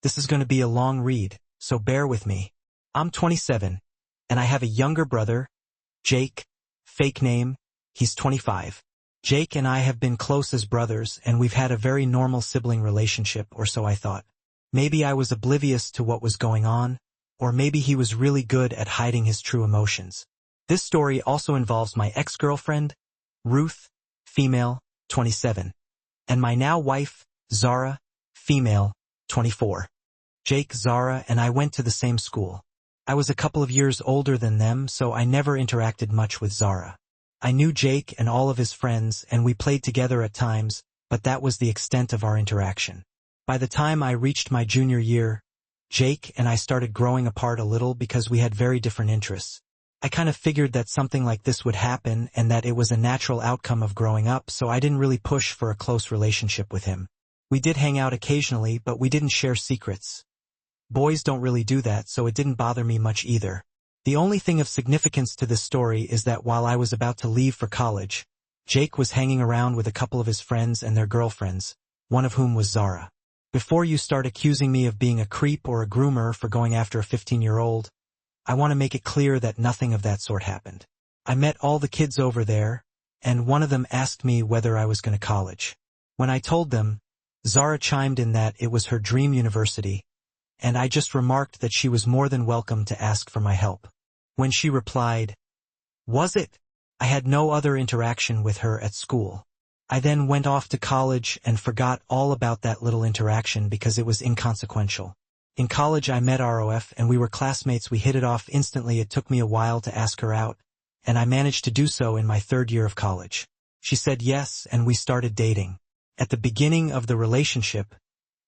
This is going to be a long read, so bear with me. I'm 27, and I have a younger brother, Jake, fake name, he's 25. Jake and I have been close as brothers, and we've had a very normal sibling relationship, or so I thought. Maybe I was oblivious to what was going on, or maybe he was really good at hiding his true emotions. This story also involves my ex-girlfriend, Ruth, female, 27, and my now wife, Zara, female, 24. Jake, Zara, and I went to the same school. I was a couple of years older than them, so I never interacted much with Zara. I knew Jake and all of his friends, and we played together at times, but that was the extent of our interaction. By the time I reached my junior year, Jake and I started growing apart a little because we had very different interests. I kind of figured that something like this would happen and that it was a natural outcome of growing up, so I didn't really push for a close relationship with him. We did hang out occasionally, but we didn't share secrets. Boys don't really do that, so it didn't bother me much either. The only thing of significance to this story is that while I was about to leave for college, Jake was hanging around with a couple of his friends and their girlfriends, one of whom was Zara. Before you start accusing me of being a creep or a groomer for going after a 15-year-old, I want to make it clear that nothing of that sort happened. I met all the kids over there, and one of them asked me whether I was going to college. When I told them, Zara chimed in that it was her dream university, and I just remarked that she was more than welcome to ask for my help. When she replied, "Was it?" I had no other interaction with her at school. I then went off to college and forgot all about that little interaction because it was inconsequential. In college I met ROF and we were classmates. We hit it off instantly. It took me a while to ask her out, and I managed to do so in my third year of college. She said yes, and we started dating. At the beginning of the relationship,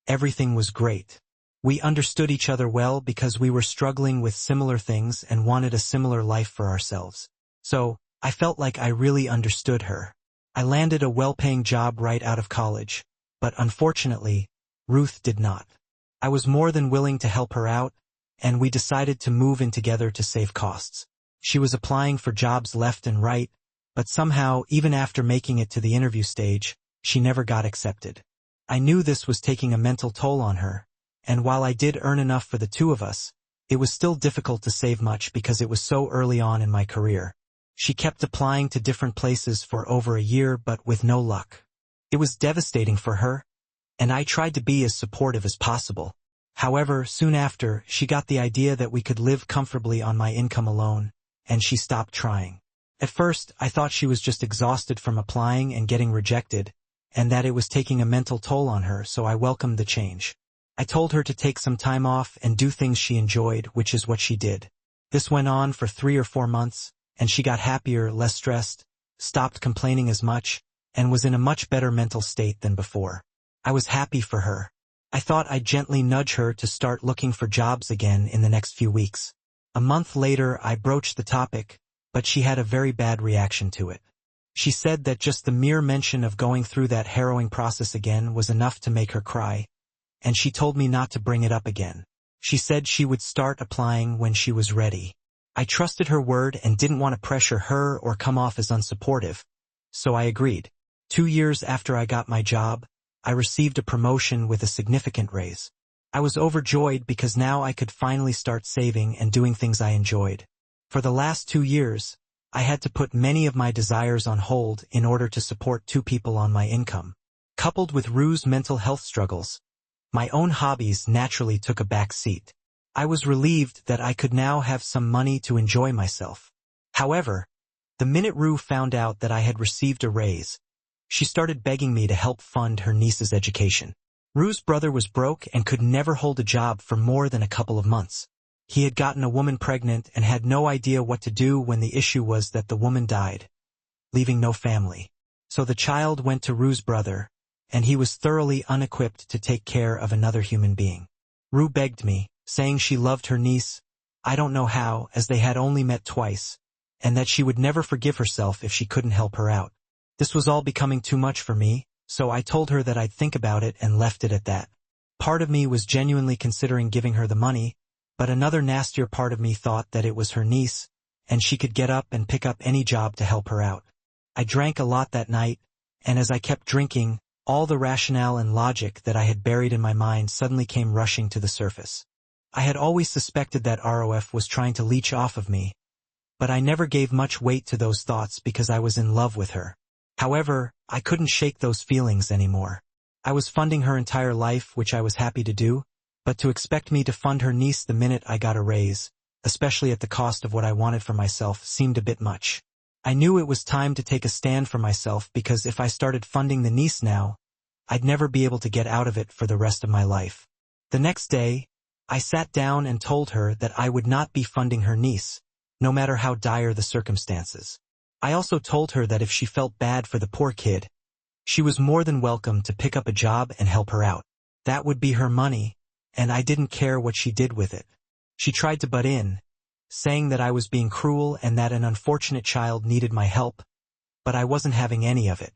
everything was great. We understood each other well because we were struggling with similar things and wanted a similar life for ourselves. So, I felt like I really understood her. I landed a well-paying job right out of college, but unfortunately, Ruth did not. I was more than willing to help her out, and we decided to move in together to save costs. She was applying for jobs left and right, but somehow, even after making it to the interview stage, she never got accepted. I knew this was taking a mental toll on her, and while I did earn enough for the two of us, it was still difficult to save much because it was so early on in my career. She kept applying to different places for over a year, but with no luck. It was devastating for her, and I tried to be as supportive as possible. However, soon after, she got the idea that we could live comfortably on my income alone, and she stopped trying. At first, I thought she was just exhausted from applying and getting rejected, and that it was taking a mental toll on her, so I welcomed the change. I told her to take some time off and do things she enjoyed, which is what she did. This went on for 3 or 4 months, and she got happier, less stressed, stopped complaining as much, and was in a much better mental state than before. I was happy for her. I thought I'd gently nudge her to start looking for jobs again in the next few weeks. A month later, I broached the topic, but she had a very bad reaction to it. She said that just the mere mention of going through that harrowing process again was enough to make her cry, and she told me not to bring it up again. She said she would start applying when she was ready. I trusted her word and didn't want to pressure her or come off as unsupportive, so I agreed. 2 years after I got my job, I received a promotion with a significant raise. I was overjoyed because now I could finally start saving and doing things I enjoyed. For the last 2 years, I had to put many of my desires on hold in order to support 2 people on my income. Coupled with Rue's mental health struggles, my own hobbies naturally took a back seat. I was relieved that I could now have some money to enjoy myself. However, the minute Rue found out that I had received a raise, she started begging me to help fund her niece's education. Rue's brother was broke and could never hold a job for more than a couple of months. He had gotten a woman pregnant and had no idea what to do when the issue was that the woman died, leaving no family. So the child went to Rue's brother, and he was thoroughly unequipped to take care of another human being. Rue begged me, saying she loved her niece, I don't know how, as they had only met twice, and that she would never forgive herself if she couldn't help her out. This was all becoming too much for me, so I told her that I'd think about it and left it at that. Part of me was genuinely considering giving her the money, but another nastier part of me thought that it was her niece, and she could get up and pick up any job to help her out. I drank a lot that night, and as I kept drinking, All the rationale and logic that I had buried in my mind suddenly came rushing to the surface. I had always suspected that ROF was trying to leech off of me, but I never gave much weight to those thoughts because I was in love with her. However, I couldn't shake those feelings anymore. I was funding her entire life, which I was happy to do, but to expect me to fund her niece the minute I got a raise, especially at the cost of what I wanted for myself, seemed a bit much. I knew it was time to take a stand for myself because if I started funding the niece now, I'd never be able to get out of it for the rest of my life. The next day, I sat down and told her that I would not be funding her niece, no matter how dire the circumstances. I also told her that if she felt bad for the poor kid, she was more than welcome to pick up a job and help her out. That would be her money, and I didn't care what she did with it. She tried to butt in, saying that I was being cruel and that an unfortunate child needed my help, but I wasn't having any of it.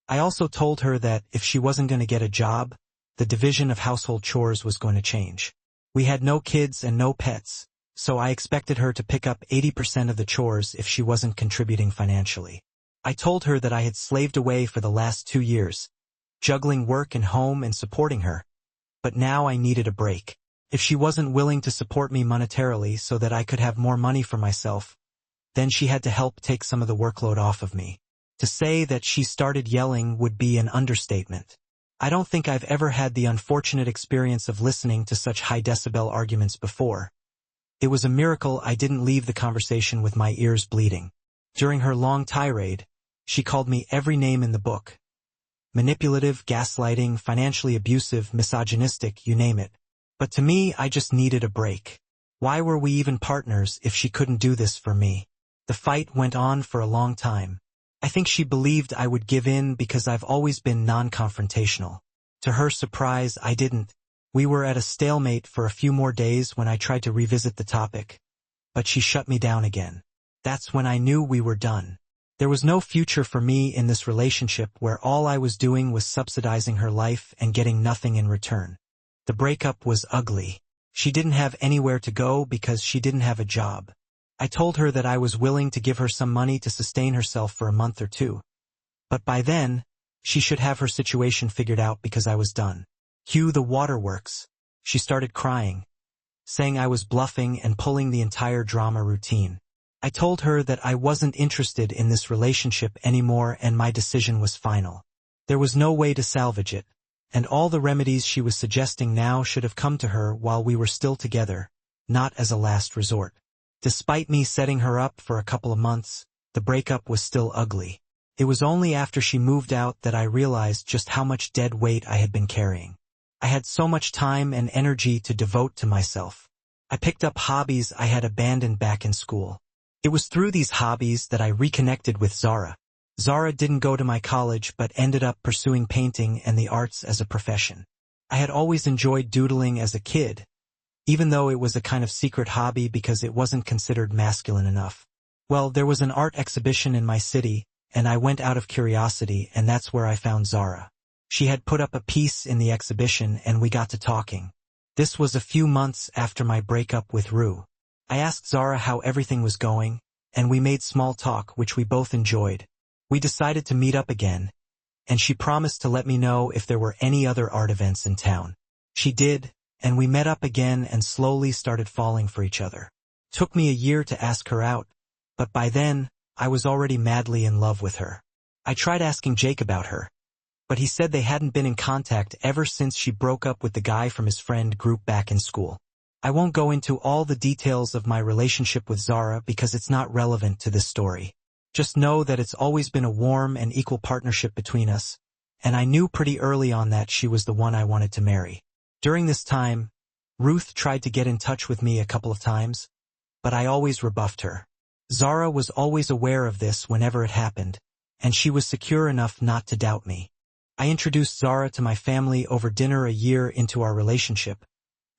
I also told her that if she wasn't going to get a job, the division of household chores was going to change. We had no kids and no pets, so I expected her to pick up 80% of the chores if she wasn't contributing financially. I told her that I had slaved away for the last 2 years, juggling work and home and supporting her, but now I needed a break. If she wasn't willing to support me monetarily so that I could have more money for myself, then she had to help take some of the workload off of me. To say that she started yelling would be an understatement. I don't think I've ever had the unfortunate experience of listening to such high-decibel arguments before. It was a miracle I didn't leave the conversation with my ears bleeding. During her long tirade, she called me every name in the book. Manipulative, gaslighting, financially abusive, misogynistic, you name it. But to me, I just needed a break. Why were we even partners if she couldn't do this for me? The fight went on for a long time. I think she believed I would give in because I've always been non-confrontational. To her surprise, I didn't. We were at a stalemate for a few more days when I tried to revisit the topic, but she shut me down again. That's when I knew we were done. There was no future for me in this relationship where all I was doing was subsidizing her life and getting nothing in return. The breakup was ugly. She didn't have anywhere to go because she didn't have a job. I told her that I was willing to give her some money to sustain herself for a month or two. But by then, she should have her situation figured out because I was done. Cue the waterworks. She started crying, saying I was bluffing and pulling the entire drama routine. I told her that I wasn't interested in this relationship anymore and my decision was final. There was no way to salvage it, and all the remedies she was suggesting now should have come to her while we were still together, not as a last resort. Despite me setting her up for a couple of months, the breakup was still ugly. It was only after she moved out that I realized just how much dead weight I had been carrying. I had so much time and energy to devote to myself. I picked up hobbies I had abandoned back in school. It was through these hobbies that I reconnected with Zara. Zara didn't go to my college but ended up pursuing painting and the arts as a profession. I had always enjoyed doodling as a kid, even though it was a kind of secret hobby because it wasn't considered masculine enough. Well, there was an art exhibition in my city, and I went out of curiosity, and that's where I found Zara. She had put up a piece in the exhibition and we got to talking. This was a few months after my breakup with Rue. I asked Zara how everything was going, and we made small talk which we both enjoyed. We decided to meet up again, and she promised to let me know if there were any other art events in town. She did, and we met up again and slowly started falling for each other. Took me a year to ask her out, but by then, I was already madly in love with her. I tried asking Jake about her, but he said they hadn't been in contact ever since she broke up with the guy from his friend group back in school. I won't go into all the details of my relationship with Zara because it's not relevant to this story. Just know that it's always been a warm and equal partnership between us, and I knew pretty early on that she was the one I wanted to marry. During this time, Ruth tried to get in touch with me a couple of times, but I always rebuffed her. Zara was always aware of this whenever it happened, and she was secure enough not to doubt me. I introduced Zara to my family over dinner a year into our relationship,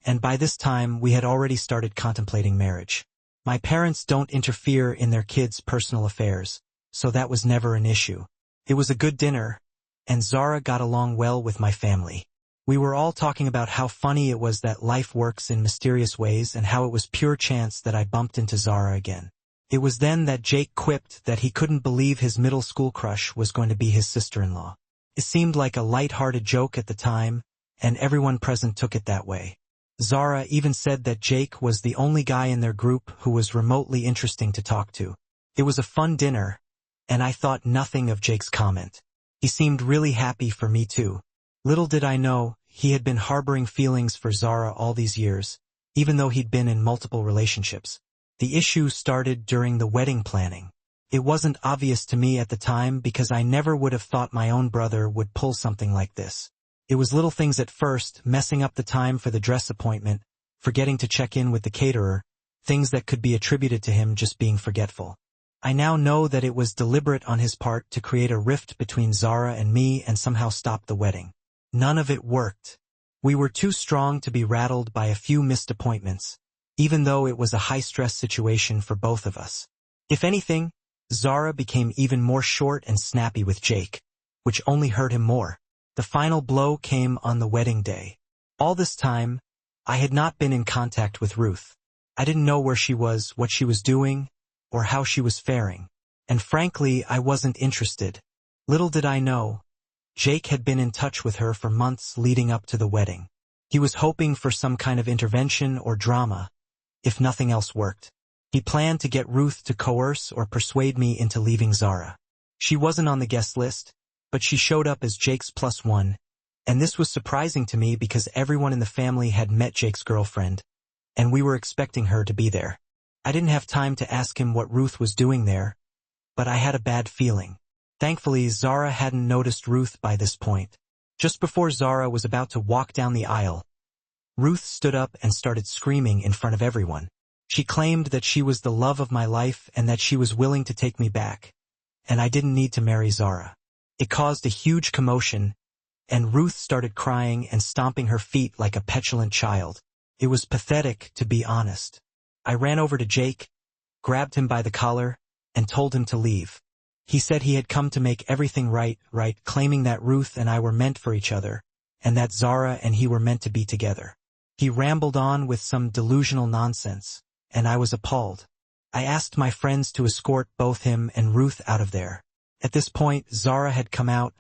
and by this time we had already started contemplating marriage. My parents don't interfere in their kids' personal affairs, so that was never an issue. It was a good dinner, and Zara got along well with my family. We were all talking about how funny it was that life works in mysterious ways and how it was pure chance that I bumped into Zara again. It was then that Jake quipped that he couldn't believe his middle school crush was going to be his sister-in-law. It seemed like a light-hearted joke at the time, and everyone present took it that way. Zara even said that Jake was the only guy in their group who was remotely interesting to talk to. It was a fun dinner, and I thought nothing of Jake's comment. He seemed really happy for me too. Little did I know, he had been harboring feelings for Zara all these years, even though he'd been in multiple relationships. The issue started during the wedding planning. It wasn't obvious to me at the time because I never would have thought my own brother would pull something like this. It was little things at first, messing up the time for the dress appointment, forgetting to check in with the caterer, things that could be attributed to him just being forgetful. I now know that it was deliberate on his part to create a rift between Zara and me and somehow stop the wedding. None of it worked. We were too strong to be rattled by a few missed appointments, even though it was a high-stress situation for both of us. If anything, Zara became even more short and snappy with Jake, which only hurt him more. The final blow came on the wedding day. All this time, I had not been in contact with Ruth. I didn't know where she was, what she was doing, or how she was faring. And frankly, I wasn't interested. Little did I know, Jake had been in touch with her for months leading up to the wedding. He was hoping for some kind of intervention or drama, if nothing else worked. He planned to get Ruth to coerce or persuade me into leaving Zara. She wasn't on the guest list, but she showed up as Jake's +1, and this was surprising to me because everyone in the family had met Jake's girlfriend, and we were expecting her to be there. I didn't have time to ask him what Ruth was doing there, but I had a bad feeling. Thankfully, Zara hadn't noticed Ruth by this point. Just before Zara was about to walk down the aisle, Ruth stood up and started screaming in front of everyone. She claimed that she was the love of my life and that she was willing to take me back, and I didn't need to marry Zara. It caused a huge commotion, and Ruth started crying and stomping her feet like a petulant child. It was pathetic, to be honest. I ran over to Jake, grabbed him by the collar, and told him to leave. He said he had come to make everything right, claiming that Ruth and I were meant for each other, and that Zara and he were meant to be together. He rambled on with some delusional nonsense, and I was appalled. I asked my friends to escort both him and Ruth out of there. At this point, Zara had come out,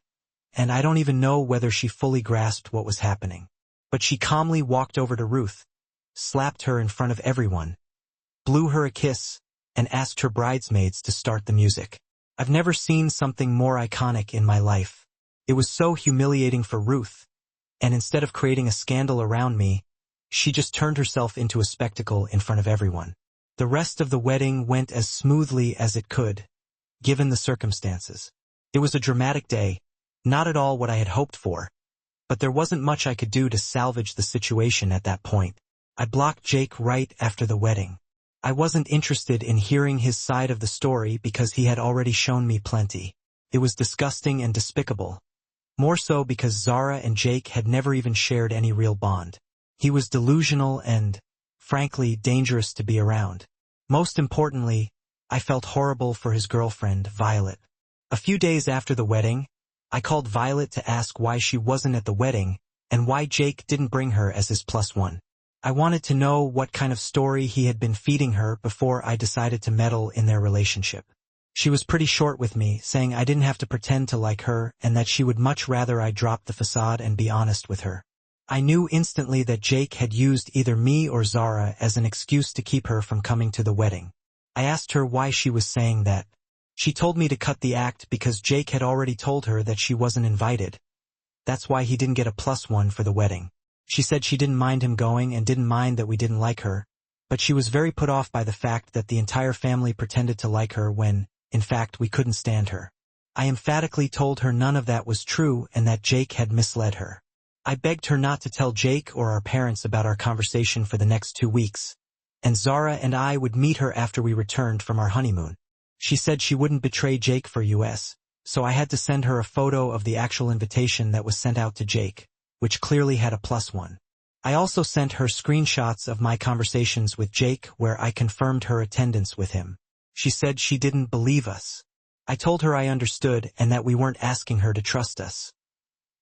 and I don't even know whether she fully grasped what was happening. But she calmly walked over to Ruth, slapped her in front of everyone, blew her a kiss, and asked her bridesmaids to start the music. I've never seen something more iconic in my life. It was so humiliating for Ruth, and instead of creating a scandal around me, she just turned herself into a spectacle in front of everyone. The rest of the wedding went as smoothly as it could, given the circumstances. It was a dramatic day, not at all what I had hoped for, but there wasn't much I could do to salvage the situation at that point. I blocked Jake right after the wedding. I wasn't interested in hearing his side of the story because he had already shown me plenty. It was disgusting and despicable. More so because Zara and Jake had never even shared any real bond. He was delusional and, frankly, dangerous to be around. Most importantly, I felt horrible for his girlfriend, Violet. A few days after the wedding, I called Violet to ask why she wasn't at the wedding and why Jake didn't bring her as his +1. I wanted to know what kind of story he had been feeding her before I decided to meddle in their relationship. She was pretty short with me, saying I didn't have to pretend to like her and that she would much rather I drop the facade and be honest with her. I knew instantly that Jake had used either me or Zara as an excuse to keep her from coming to the wedding. I asked her why she was saying that. She told me to cut the act because Jake had already told her that she wasn't invited. That's why he didn't get a +1 for the wedding. She said she didn't mind him going and didn't mind that we didn't like her, but she was very put off by the fact that the entire family pretended to like her when, in fact, we couldn't stand her. I emphatically told her none of that was true and that Jake had misled her. I begged her not to tell Jake or our parents about our conversation for the next 2 weeks, and Zara and I would meet her after we returned from our honeymoon. She said she wouldn't betray Jake for US, so I had to send her a photo of the actual invitation that was sent out to Jake, which clearly had a +1. I also sent her screenshots of my conversations with Jake where I confirmed her attendance with him. She said she didn't believe us. I told her I understood and that we weren't asking her to trust us.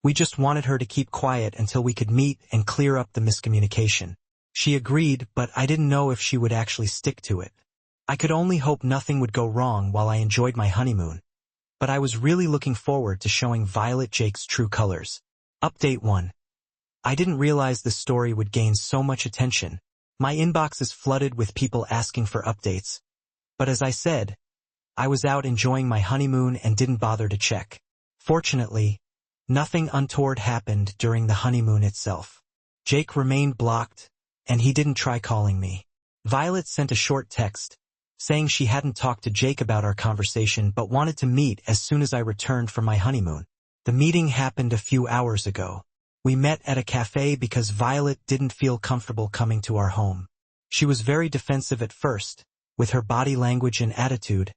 We just wanted her to keep quiet until we could meet and clear up the miscommunication. She agreed, but I didn't know if she would actually stick to it. I could only hope nothing would go wrong while I enjoyed my honeymoon. but I was really looking forward to showing Violet Jake's true colors. Update 1. I didn't realize this story would gain so much attention. My inbox is flooded with people asking for updates. But as I said, I was out enjoying my honeymoon and didn't bother to check. Fortunately, nothing untoward happened during the honeymoon itself. Jake remained blocked, and he didn't try calling me. Violet sent a short text, saying she hadn't talked to Jake about our conversation but wanted to meet as soon as I returned from my honeymoon. The meeting happened a few hours ago. We met at a cafe because Violet didn't feel comfortable coming to our home. She was very defensive at first, with her body language and attitude,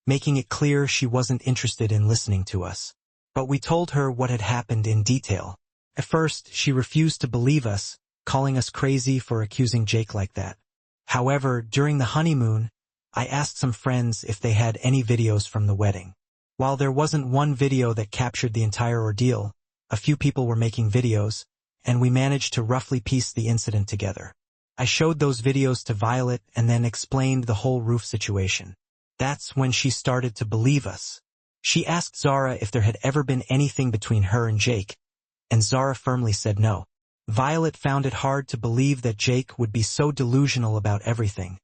making it clear she wasn't interested in listening to us. But we told her what had happened in detail. At first, she refused to believe us, calling us crazy for accusing Jake like that. However, during the honeymoon, I asked some friends if they had any videos from the wedding. While there wasn't one video that captured the entire ordeal, a few people were making videos, and we managed to roughly piece the incident together. I showed those videos to Violet and then explained the whole roof situation. That's when she started to believe us. She asked Zara if there had ever been anything between her and Jake, and Zara firmly said no. Violet found it hard to believe that Jake would be so delusional about everything,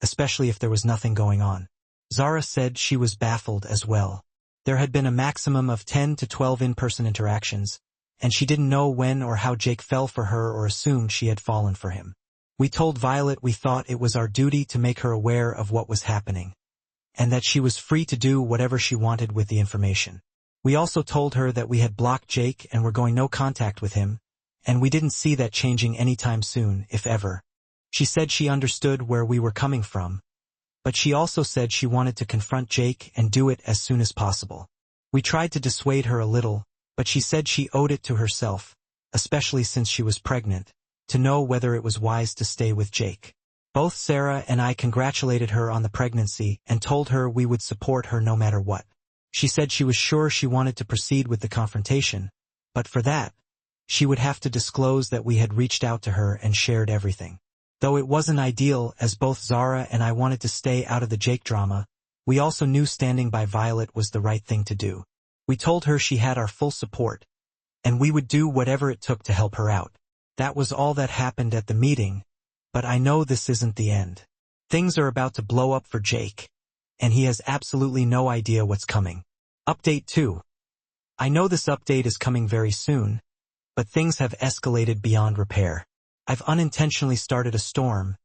especially if there was nothing going on. Zara said she was baffled as well. There had been a maximum of 10 to 12 in-person interactions, and she didn't know when or how Jake fell for her or assumed she had fallen for him. We told Violet we thought it was our duty to make her aware of what was happening, and that she was free to do whatever she wanted with the information. We also told her that we had blocked Jake and were going no contact with him, and we didn't see that changing anytime soon, if ever. She said she understood where we were coming from, but she also said she wanted to confront Jake and do it as soon as possible. We tried to dissuade her a little, but she said she owed it to herself, especially since she was pregnant, to know whether it was wise to stay with Jake. Both Sarah and I congratulated her on the pregnancy and told her we would support her no matter what. She said she was sure she wanted to proceed with the confrontation, but for that, she would have to disclose that we had reached out to her and shared everything. Though it wasn't ideal, as both Zara and I wanted to stay out of the Jake drama, we also knew standing by Violet was the right thing to do. We told her she had our full support, and we would do whatever it took to help her out. That was all that happened at the meeting, but I know this isn't the end. Things are about to blow up for Jake, and he has absolutely no idea what's coming. Update 2. I know this update is coming very soon, but things have escalated beyond repair. I've unintentionally started a storm,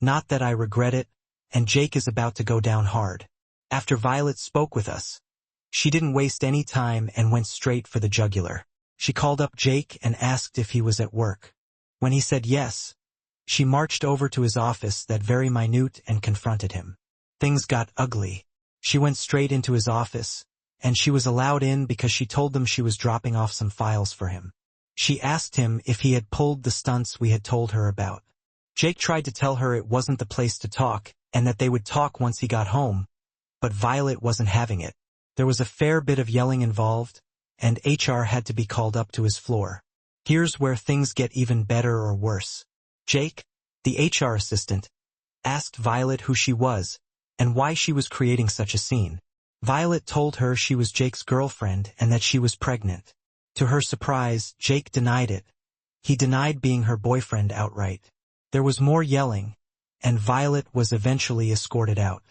not that I regret it, and Jake is about to go down hard. After Violet spoke with us, she didn't waste any time and went straight for the jugular. She called up Jake and asked if he was at work. When he said yes, she marched over to his office that very minute and confronted him. Things got ugly. She went straight into his office, and she was allowed in because she told them she was dropping off some files for him. She asked him if he had pulled the stunts we had told her about. Jake tried to tell her it wasn't the place to talk, and that they would talk once he got home, but Violet wasn't having it. There was a fair bit of yelling involved, and HR had to be called up to his floor. Here's where things get even better or worse. Jake, the HR assistant, asked Violet who she was, and why she was creating such a scene. Violet told her she was Jake's girlfriend and that she was pregnant. To her surprise, Jake denied it. He denied being her boyfriend outright. There was more yelling, and Violet was eventually escorted out.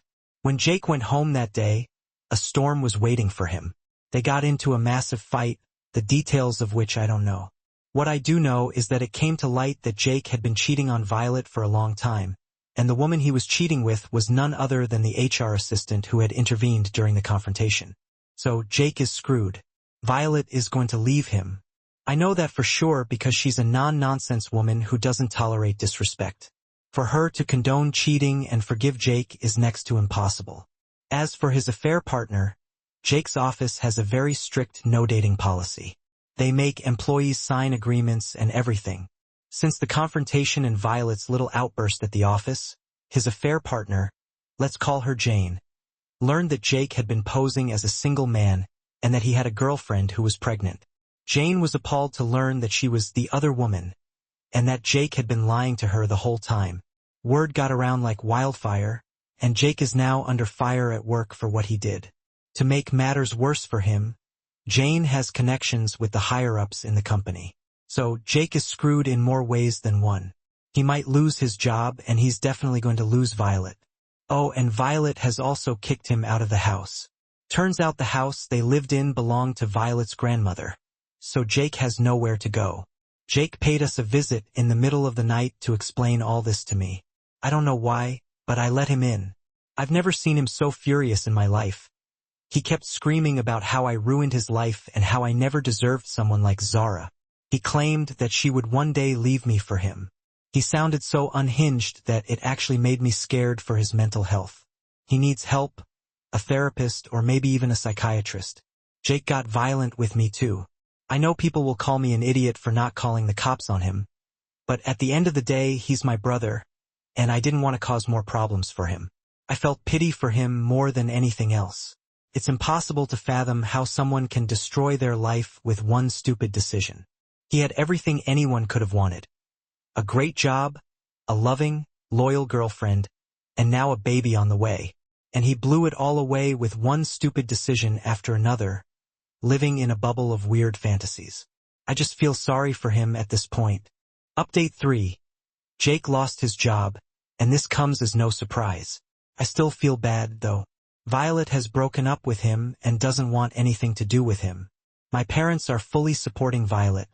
When Jake went home that day, a storm was waiting for him. They got into a massive fight, the details of which I don't know. What I do know is that it came to light that Jake had been cheating on Violet for a long time, and the woman he was cheating with was none other than the HR assistant who had intervened during the confrontation. So Jake is screwed. Violet is going to leave him. I know that for sure because she's a non-nonsense woman who doesn't tolerate disrespect. For her to condone cheating and forgive Jake is next to impossible. As for his affair partner, Jake's office has a very strict no-dating policy. They make employees sign agreements and everything. Since the confrontation and Violet's little outburst at the office, his affair partner, let's call her Jane, learned that Jake had been posing as a single man and that he had a girlfriend who was pregnant. Jane was appalled to learn that she was the other woman, and that Jake had been lying to her the whole time. Word got around like wildfire, and Jake is now under fire at work for what he did. To make matters worse for him, Jane has connections with the higher-ups in the company. So Jake is screwed in more ways than one. He might lose his job, and he's definitely going to lose Violet. Oh, and Violet has also kicked him out of the house. Turns out the house they lived in belonged to Violet's grandmother. So Jake has nowhere to go. Jake paid us a visit in the middle of the night to explain all this to me. I don't know why, but I let him in. I've never seen him so furious in my life. He kept screaming about how I ruined his life and how I never deserved someone like Zara. He claimed that she would one day leave me for him. He sounded so unhinged that it actually made me scared for his mental health. He needs help, a therapist, or maybe even a psychiatrist. Jake got violent with me too. I know people will call me an idiot for not calling the cops on him, but at the end of the day, he's my brother, and I didn't want to cause more problems for him. I felt pity for him more than anything else. It's impossible to fathom how someone can destroy their life with one stupid decision. He had everything anyone could have wanted. A great job, a loving, loyal girlfriend, and now a baby on the way. And he blew it all away with one stupid decision after another, living in a bubble of weird fantasies. I just feel sorry for him at this point. Update 3. Jake lost his job, and this comes as no surprise. I still feel bad, though. Violet has broken up with him and doesn't want anything to do with him. My parents are fully supporting Violet,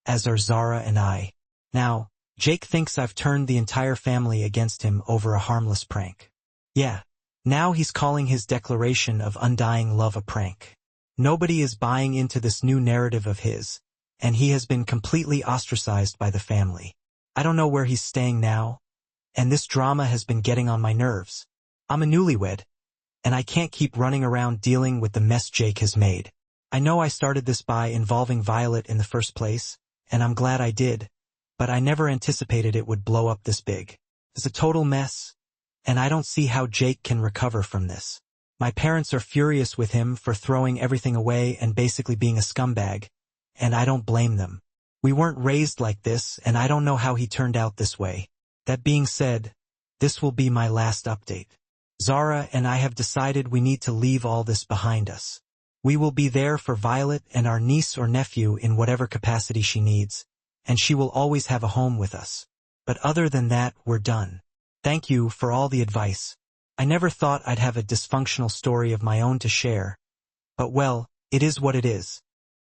as are Zara and I. Now, Jake thinks I've turned the entire family against him over a harmless prank. Yeah, now he's calling his declaration of undying love a prank. Nobody is buying into this new narrative of his, and he has been completely ostracized by the family. I don't know where he's staying now, and this drama has been getting on my nerves. I'm a newlywed, and I can't keep running around dealing with the mess Jake has made. I know I started this by involving Violet in the first place, and I'm glad I did, but I never anticipated it would blow up this big. It's a total mess, and I don't see how Jake can recover from this. My parents are furious with him for throwing everything away and basically being a scumbag, and I don't blame them. We weren't raised like this, and I don't know how he turned out this way. That being said, this will be my last update. Zara and I have decided we need to leave all this behind us. We will be there for Violet and our niece or nephew in whatever capacity she needs, and she will always have a home with us. But other than that, we're done. Thank you for all the advice. I never thought I'd have a dysfunctional story of my own to share. But well, it is what it is.